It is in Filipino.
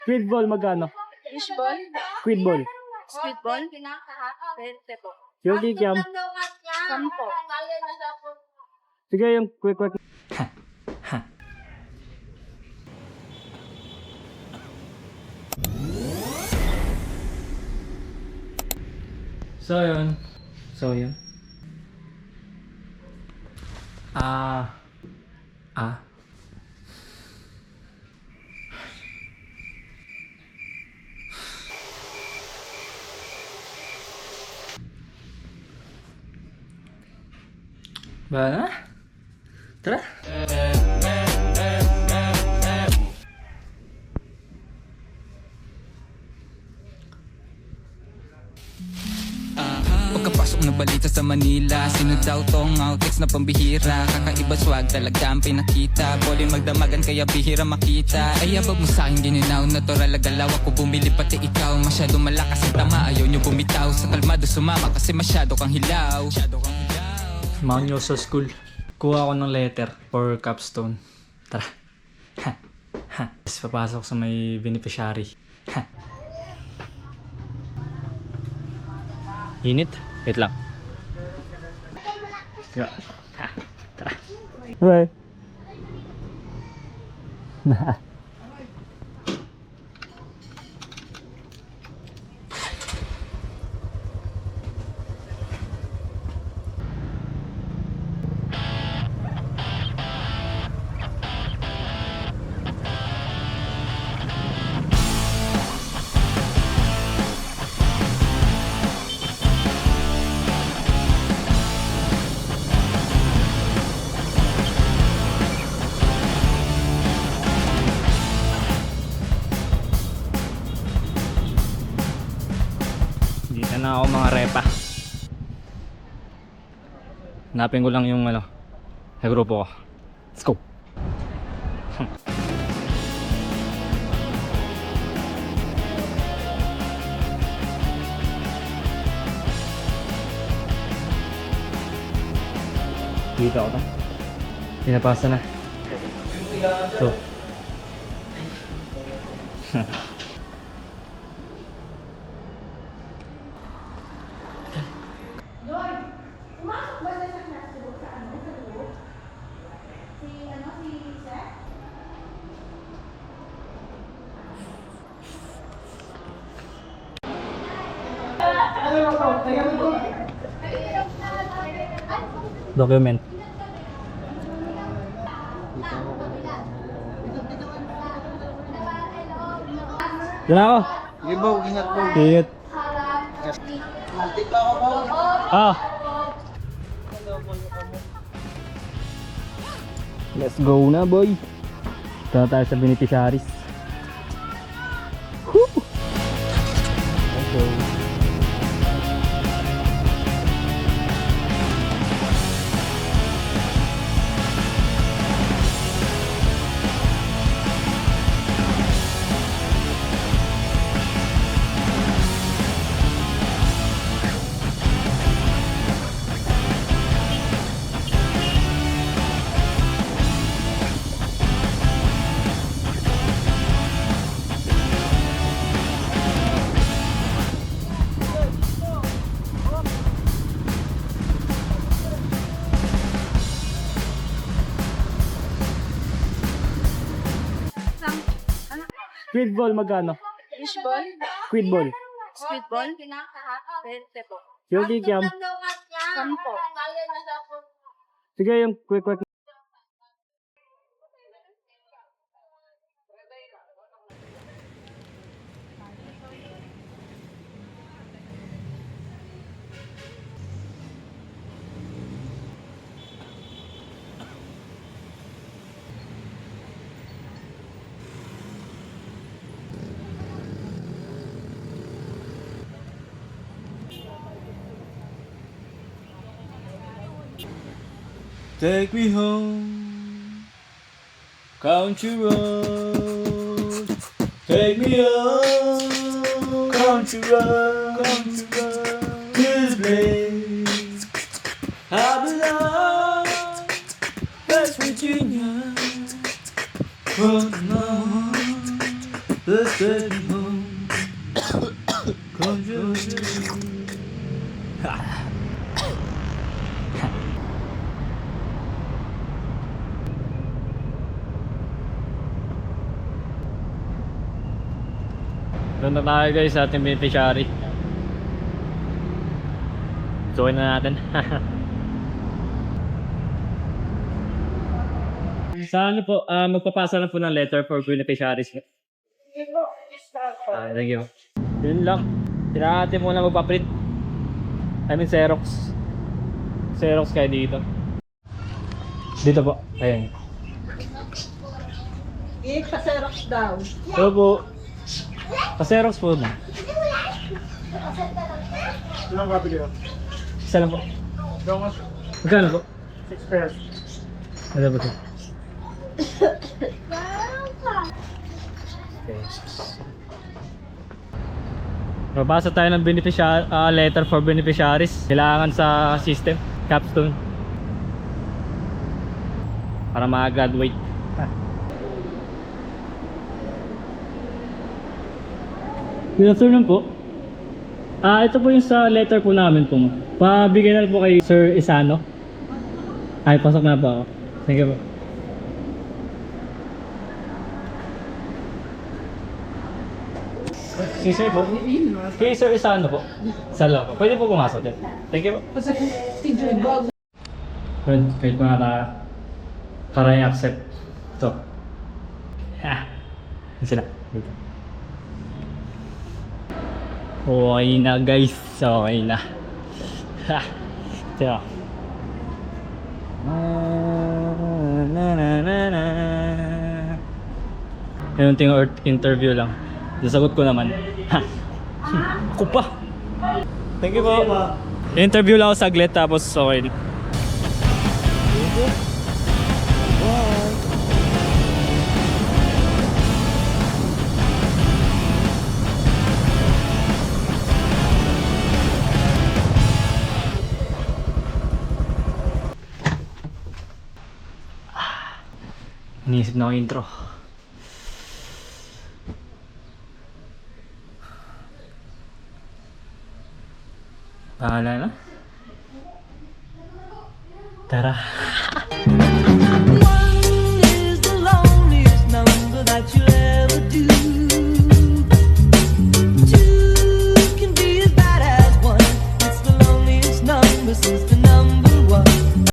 Squid ball magkano? Fishball? Squid ball. Squid ball? 20 po. Yung kikiam. 10 po. Sige yung quick. So yun. Ba na? Tara. Pagkapasok na balita sa Manila, sino daw tong outfits na pambihira? Kakaiba swag talaga ang pinakita, Bolin magdamagan kaya bihira makita. Ay abag mo sa'king gininaw, natural agalaw ako bumili pati ikaw. Masyado malakas ang tama, ayaw nyo bumitaw. Sa kalmado sumama kasi masyado kang hilaw. Samahan nyo sa school. Kuha ako ng letter for capstone. Tara. Tapos papasok sa may beneficiary. Init? Wait lang. Yeah. Tara. Bye. Dito na ako mga repa. Hanapin ko lang yung sa grupo ko. Let's go. Dito ako na. Pinapasa na. So. Document. Diyan ako. Sige bro, ingat bro. Ingat. Maltik lang ako bro. Let's go na boy. Tara tayo sa beneficiaries. Woo! Let's go. Squid ball magkano? Fishball? Squid ball. Squid ball? 20 po. Yung kikiam. 10 po. Sige yung quick. Take me home, country road. Take me home, country road, this place I belong, West Virginia. From now, let's take Take me home, country road. Doon na tayo guys sa ating beneficiary. Sukin na natin. Sa ano po, magpapasa lang po ng letter for beneficiaries. Thank you. Yun lang. Kailangan natin muna magpaprint. I mean Xerox. Xerox kayo dito. Dito po. Ayan. Pa-Xerox daw. Ito po. Pa-Xerox po na. Ilang copy kayo? Isa lang po. Magkano po? 6 pairs. Ano po ito? Okay. Mabasa tayo ng letter for beneficiaries. Kailangan sa system, capstone. Para maka-graduate. Good afternoon po. Ito po yung sa letter po namin po. Pabigyan na po kay Sir Isano. Ay, pasok na po ako. Thank you po. Si Sir po? Kay Sir Isano po. Sa loob po. Pwede po pumasok din. Thank you po. Wait po nga tayo. Para i-accept. Ito. Yan sila. Dito. Okay na guys, okay na. Ha. Ito. Yung interview lang. Nasagot ko naman. Ha. Ako pa. Thank you po. Interview lang ako saglit tapos okay. Iniisip na ako yung intro. Bahala na. Tara.